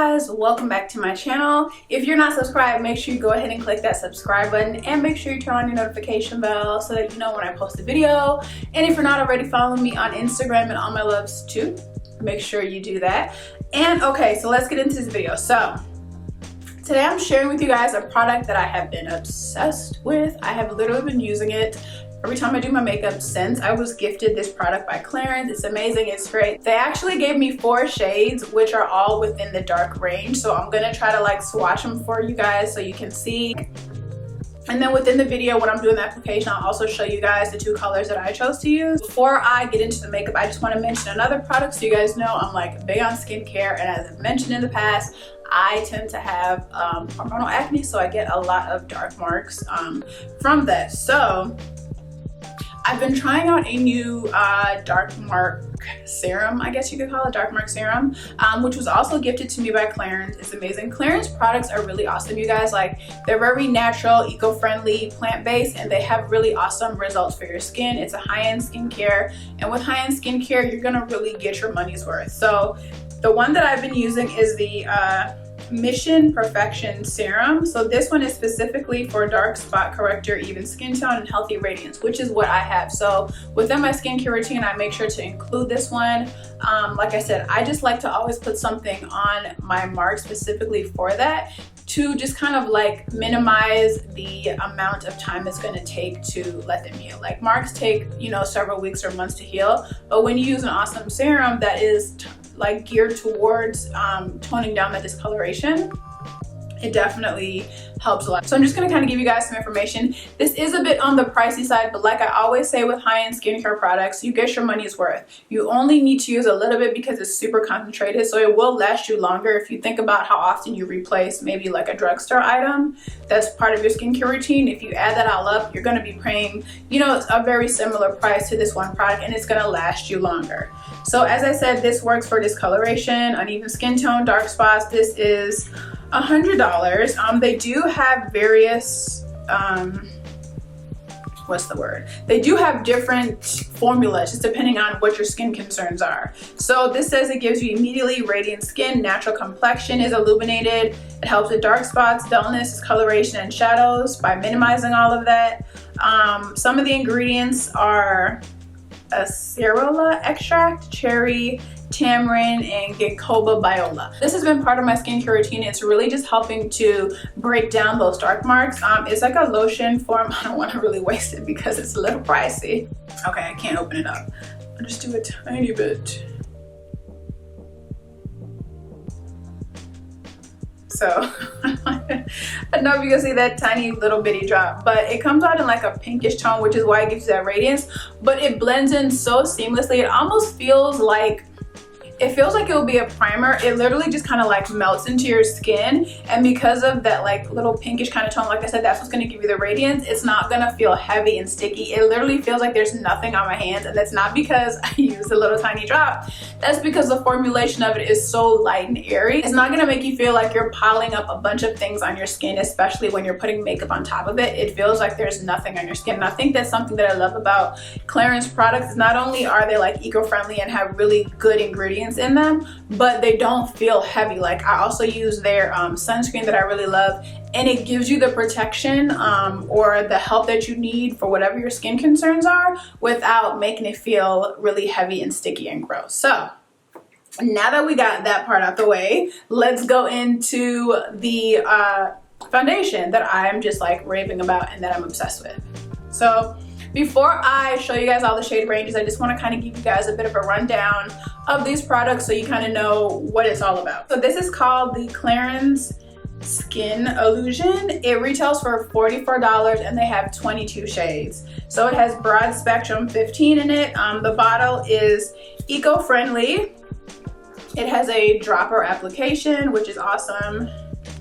guys, welcome back to my channel. If you're not subscribed, make sure you go ahead and click that subscribe button and make sure you turn on your notification bell so that you know when I post a video. And if you're not already following me on Instagram and all my loves too, make sure you do that. And okay, so let's get into this video. So today I'm sharing with you guys a product that I have been obsessed with. I have literally been using it every time I do my makeup since I was gifted this product by Clarins. It's amazing, it's great. They actually gave me 4 shades, which are all within the dark range. So I'm gonna try to like swatch them for you guys so you can see. And then within the video, when I'm doing the application, I'll also show you guys the 2 colors that I chose to use. Before I get into the makeup, I just wanna mention another product so you guys know I'm like big on skincare. And as I've mentioned in the past, I tend to have hormonal acne, so I get a lot of dark marks from that. So I've been trying out a new dark mark serum, I guess you could call it, dark mark serum, which was also gifted to me by Clarins. It's amazing. Clarins products are really awesome, you guys. Like, they're very natural, eco-friendly, plant-based, and they have really awesome results for your skin. It's a high-end skincare, and with high-end skincare, you're gonna really get your money's worth. So the one that I've been using is the Mission Perfection Serum. So this one is specifically for dark spot corrector, even skin tone, and healthy radiance, which is what I have. So within my skincare routine, I make sure to include this one. Like I said, I just like to always put something on my mark specifically for that, to just kind of like minimize the amount of time it's going to take to let them heal. Like, marks take, you know, several weeks or months to heal, but when you use an awesome serum that is like geared towards toning down that discoloration, it definitely helps a lot. So I'm just gonna kind of give you guys some information. This is a bit on the pricey side, but like I always say with high-end skincare products, you get your money's worth. You only need to use a little bit because it's super concentrated, so it will last you longer. If you think about how often you replace maybe like a drugstore item that's part of your skincare routine, if you add that all up, you're gonna be paying, you know, a very similar price to this one product, and it's gonna last you longer. So as I said, this works for discoloration, uneven skin tone, dark spots. This is $100. They do have various they do have different formulas just depending on what your skin concerns are. So this says it gives you immediately radiant skin, natural complexion is illuminated, it helps with dark spots, dullness, discoloration, and shadows by minimizing all of that. Some of the ingredients are acerola extract, cherry, tamarind, and ginkgo biloba. This has been part of my skincare routine. It's really just helping to break down those dark marks. It's like a lotion form. I don't want to really waste it because it's a little pricey. Okay, I can't open it up. I'll just do a tiny bit. So I don't know if you can see that tiny little bitty drop, but it comes out in like a pinkish tone, which is why it gives you that radiance, but it blends in so seamlessly. It almost feels like it will be a primer. It literally just kind of like melts into your skin, and because of that like little pinkish kind of tone, like I said, that's what's going to give you the radiance. It's not going to feel heavy and sticky. It literally feels like there's nothing on my hands, and that's not because I used a little tiny drop. That's because the formulation of it is so light and airy. It's not going to make you feel like you're piling up a bunch of things on your skin, especially when you're putting makeup on top of it. It feels like there's nothing on your skin, and I think that's something that I love about Clarins products. Not only are they like eco-friendly and have really good ingredients in them, but they don't feel heavy. Like, I also use their sunscreen that I really love, and it gives you the protection or the help that you need for whatever your skin concerns are without making it feel really heavy and sticky and gross. So now that we got that part out the way, let's go into the foundation that I'm just like raving about and that I'm obsessed with. So before I show you guys all the shade ranges, I just want to kind of give you guys a bit of a rundown of these products so you kind of know what it's all about. So this is called the Clarins Skin Illusion. It retails for $44 and they have 22 shades. So it has broad spectrum 15 in it. The bottle is eco-friendly. It has a dropper application, which is awesome.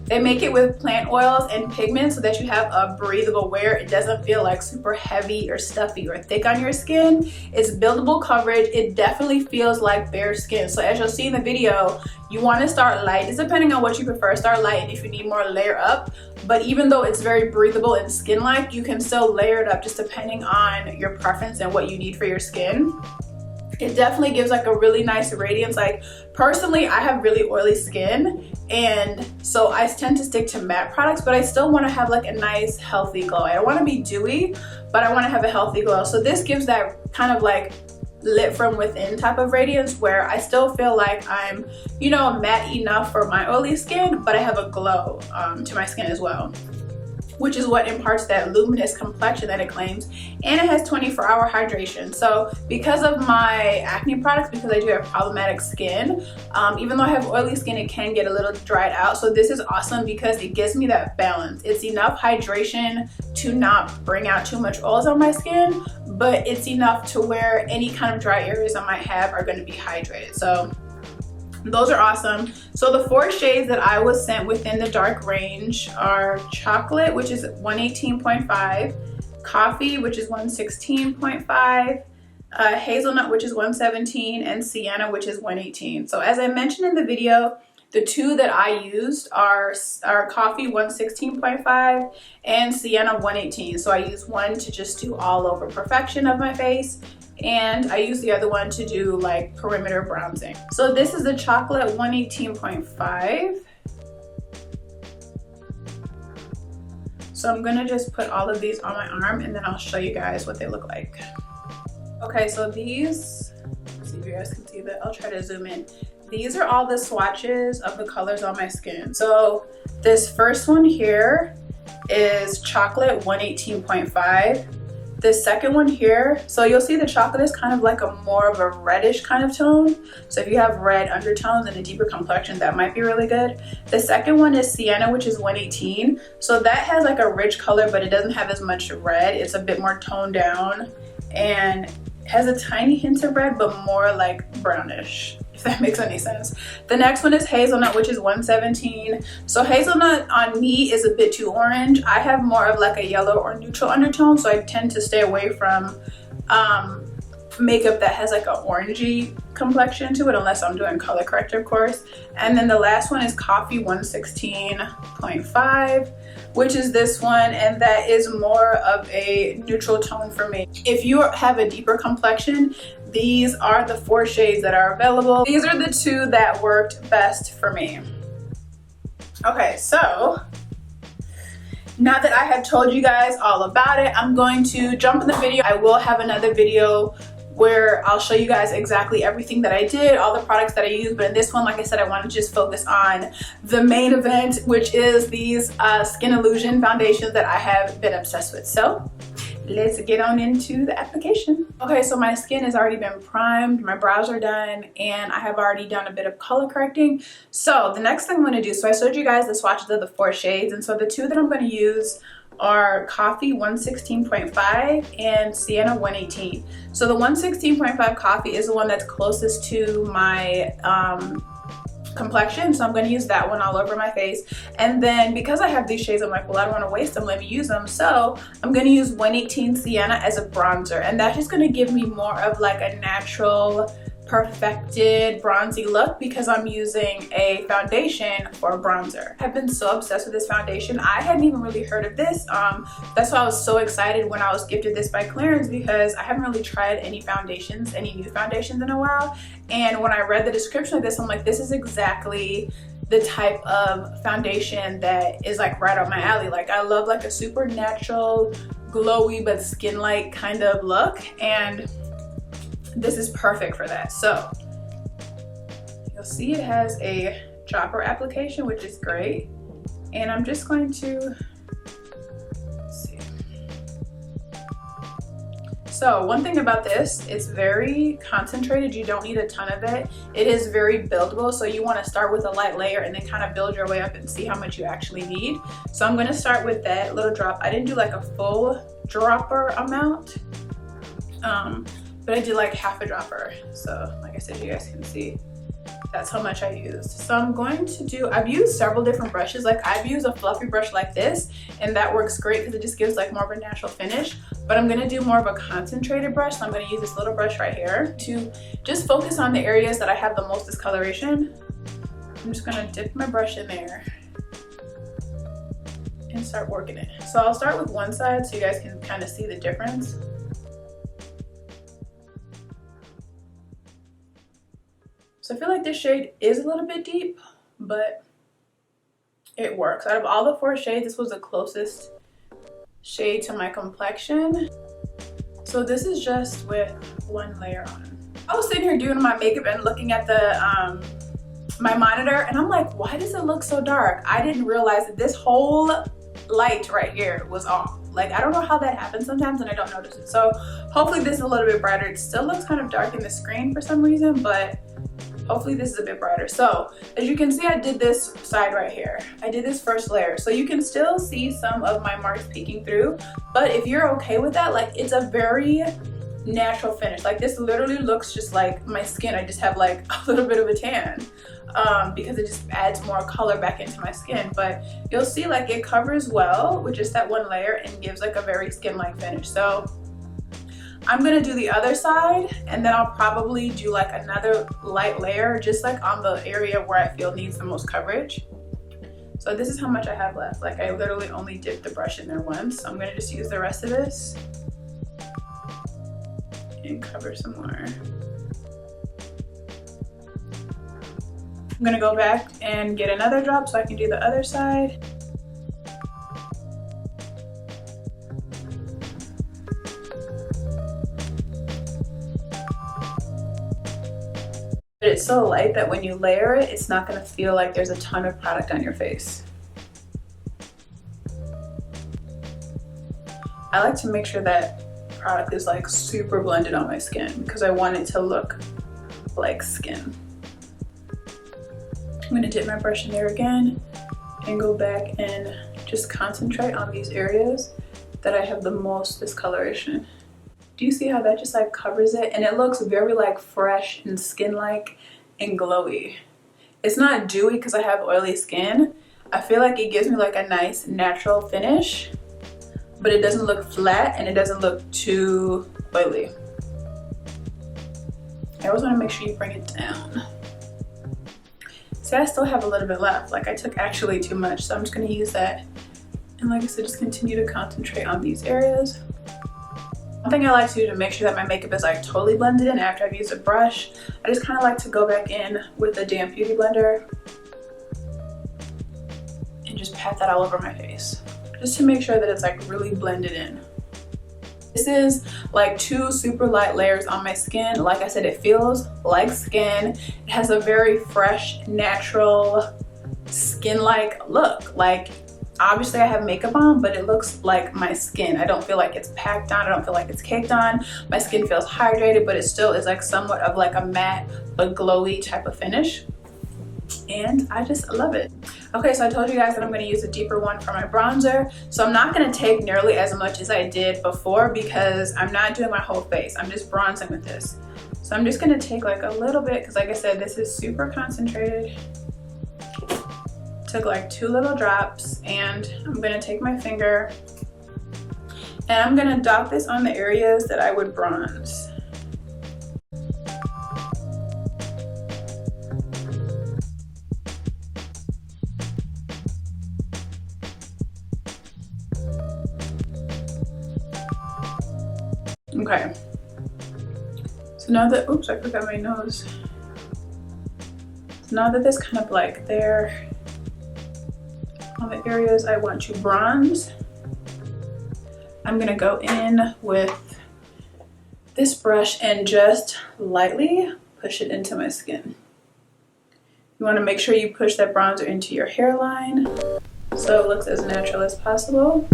They make it with plant oils and pigments so that you have a breathable wear. It doesn't feel like super heavy or stuffy or thick on your skin. It's buildable coverage. It definitely feels like bare skin. So as you'll see in the video, you want to start light. It's depending on what you prefer. Start light, and if you need more, layer up. But even though it's very breathable and skin-like, you can still layer it up just depending on your preference and what you need for your skin. it definitely gives like a really nice radiance. Like personally, I have really oily skin, and so I tend to stick to matte products, but I still want to have like a nice healthy glow. I don't want to be dewy, but I want to have a healthy glow. So this gives that kind of like lit from within type of radiance where I still feel like I'm, you know, matte enough for my oily skin, but I have a glow to my skin as well, which is what imparts that luminous complexion that it claims. And it has 24-hour hydration. So because of my acne products, because I do have problematic skin, even though I have oily skin, it can get a little dried out. So this is awesome because it gives me that balance. It's enough hydration to not bring out too much oils on my skin, but it's enough to where any kind of dry areas I might have are gonna be hydrated. So those are awesome. So the 4 shades that I was sent within the dark range are chocolate, which is 118.5, coffee, which is 116.5, hazelnut, which is 117, and sienna, which is 118. So as I mentioned in the video, the 2 that I used are coffee 116.5 and sienna 118. So I use one to just do all over perfection of my face, and I use the other one to do like perimeter bronzing. So this is the chocolate 118.5. So I'm gonna just put all of these on my arm and then I'll show you guys what they look like. Okay, so these, let's see if you guys can see that. I'll try to zoom in. These are all the swatches of the colors on my skin. So this first one here is chocolate 118.5. The second one here, so you'll see the chocolate is kind of like a more of a reddish kind of tone. So if you have red undertones and a deeper complexion, that might be really good. The second one is sienna, which is 118. So that has like a rich color, but it doesn't have as much red. It's a bit more toned down and has a tiny hint of red, but more like brownish, if that makes any sense. The next one is hazelnut, which is 117. So hazelnut on me is a bit too orange. I have more of like a yellow or neutral undertone, so I tend to stay away from makeup that has like an orangey complexion to it, unless I'm doing color corrector, of course. And then the last one is coffee 116.5, which is this one, and that is more of a neutral tone for me. If you have a deeper complexion, these are the 4 shades that are available. These are the 2 that worked best for me. Okay, so now that I have told you guys all about it, I'm going to jump in the video. I will have another video where I'll show you guys exactly everything that I did, all the products that I used, but in this one, like I said, I want to just focus on the main event, which is these Skin Illusion foundations that I have been obsessed with. So let's get on into the application. Okay, so my skin has already been primed, my brows are done, and I have already done a bit of color correcting. So the next thing I'm going to do, so I showed you guys the swatches of the 4 shades, and so the 2 that I'm going to use are coffee 116.5 and sienna 118. So the 116.5 coffee is the one that's closest to my complexion, so I'm going to use that one all over my face. And then because I have these shades, I'm like, well, I don't want to waste them, let me use them. So I'm going to use 118 sienna as a bronzer, and that's just going to give me more of like a natural perfected bronzy look because I'm using a foundation for a bronzer. I've been so obsessed with this foundation. I hadn't even really heard of this. That's why I was so excited when I was gifted this by Clarins, because I haven't really tried any foundations, any new foundations in a while. And when I read the description of this, I'm like, this is exactly the type of foundation that is like right up my alley. Like I love like a super natural, glowy, but skin-like kind of look. And this is perfect for that. So you'll see it has a dropper application, which is great. And I'm just going to, let's see. So one thing about this, it's very concentrated. You don't need a ton of it. It is very buildable. So you want to start with a light layer and then kind of build your way up and see how much you actually need. So I'm going to start with that little drop. I didn't do like a full dropper amount. But I did like half a dropper. So like I said, you guys can see that's how much I used. So I'm going to do, I've used several different brushes. Like I've used a fluffy brush like this, and that works great because it just gives like more of a natural finish. But I'm gonna do more of a concentrated brush. So I'm gonna use this little brush right here to just focus on the areas that I have the most discoloration. I'm just gonna dip my brush in there and start working it. So I'll start with one side so you guys can kind of see the difference. So I feel like this shade is a little bit deep, but it works. Out of all the 4 shades, this was the closest shade to my complexion. So this is just with 1 layer on. I was sitting here doing my makeup and looking at the my monitor, and I'm like, why does it look so dark? I didn't realize that this whole light right here was off. Like, I don't know how that happens sometimes and I don't notice it. So hopefully this is a little bit brighter. It still looks kind of dark in the screen for some reason, but hopefully this is a bit brighter. So as you can see, I did this side right here. I did this first layer. So you can still see some of my marks peeking through, but if you're okay with that, like, it's a very natural finish. Like, this literally looks just like my skin. I just have like a little bit of a tan because it just adds more color back into my skin. But you'll see, like, it covers well with just that 1 layer and gives like a very skin-like finish. So I'm gonna do the other side, and then I'll probably do like another light layer just like on the area where I feel needs the most coverage. So this is how much I have left. Like, I literally only dipped the brush in there once. So I'm gonna just use the rest of this and cover some more. I'm gonna go back and get another drop so I can do the other side. But it's so light that when you layer it, it's not gonna feel like there's a ton of product on your face. I like to make sure that product is like super blended on my skin because I want it to look like skin. I'm gonna dip my brush in there again and go back and just concentrate on these areas that I have the most discoloration. Do you see how that just like covers it? And it looks very like fresh and skin-like and glowy. It's not dewy because I have oily skin. I feel like it gives me like a nice natural finish, but it doesn't look flat and it doesn't look too oily. I always want to make sure you bring it down. See, I still have a little bit left. Like, I took actually too much, so I'm just going to use that. And like I said, just continue to concentrate on these areas. One thing I like to do to make sure that my makeup is like totally blended in after I've used a brush, I just kind of like to go back in with a damp beauty blender and just pat that all over my face, just to make sure that it's like really blended in. This is like 2 super light layers on my skin. Like I said, it feels like skin. It has a very fresh, natural, skin-like look. Like, obviously I have makeup on, but it looks like my skin. I don't feel like it's packed on. I don't feel like it's caked on. My skin feels hydrated, but it still is like somewhat of like a matte but glowy type of finish. And I just love it. Okay, so I told you guys that I'm going to use a deeper one for my bronzer. So I'm not going to take nearly as much as I did before because I'm not doing my whole face. I'm just bronzing with this. So I'm just going to take like a little bit because, like I said, this is super concentrated. Took like 2 little drops, and I'm going to take my finger and I'm going to dot this on the areas that I would bronze. Okay, so now that, oops, I forgot my nose. So now that this kind of like there on the areas I want to bronze, I'm gonna go in with this brush and just lightly push it into my skin. You wanna make sure you push that bronzer into your hairline so it looks as natural as possible.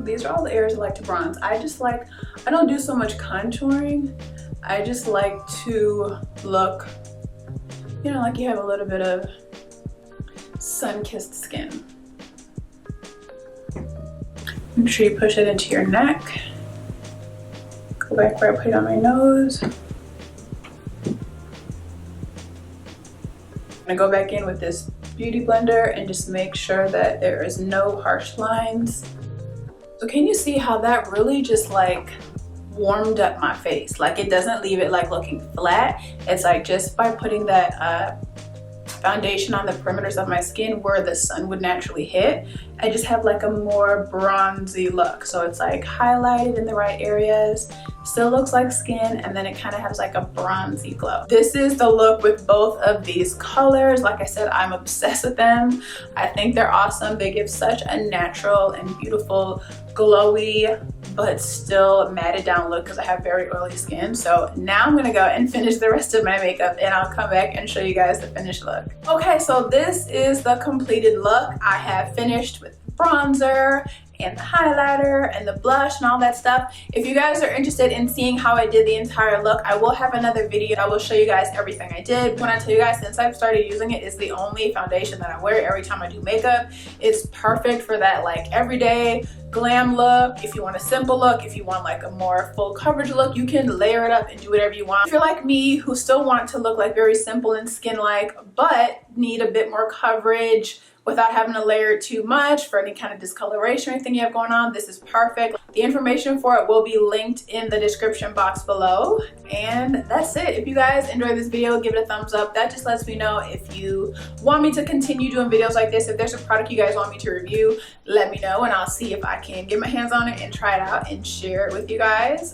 These are all the areas I like to bronze. I don't do so much contouring. I just like to look, you know, like you have a little bit of sun-kissed skin. Make sure you push it into your neck. Go back where I put it on my nose. I'm gonna go back in with this beauty blender and just make sure that there is no harsh lines. So can you see how that really just like warmed up my face? Like, it doesn't leave it like looking flat. It's like just by putting that foundation on the perimeters of my skin where the sun would naturally hit. I just have like a more bronzy look. So it's like highlighted in the right areas, still looks like skin, and then it kind of has like a bronzy glow. This is the look with both of these colors. Like I said, I'm obsessed with them. I think they're awesome. They give such a natural and beautiful glowy but still matted down look because I have very oily skin. So now I'm gonna go and finish the rest of my makeup and I'll come back and show you guys the finished look. Okay, so this is the completed look. I have finished with bronzer and the highlighter and the blush and all that stuff. If you guys are interested in seeing how I did the entire look, I will have another video. I will show you guys everything I did. When I tell you guys, since I've started using it, it's the only foundation that I wear every time I do makeup. It's perfect for that like everyday glam look. If you want a simple look, if you want like a more full coverage look, you can layer it up and do whatever you want. If you're like me who still want to look like very simple and skin-like but need a bit more coverage without having to layer it too much for any kind of discoloration or anything you have going on, this is perfect. The information for it will be linked in the description box below. And that's it. If you guys enjoyed this video, give it a thumbs up. That just lets me know if you want me to continue doing videos like this. If there's a product you guys want me to review, let me know and I'll see if I can get my hands on it and try it out and share it with you guys.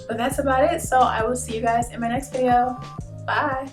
But that's about it. So I will see you guys in my next video. Bye.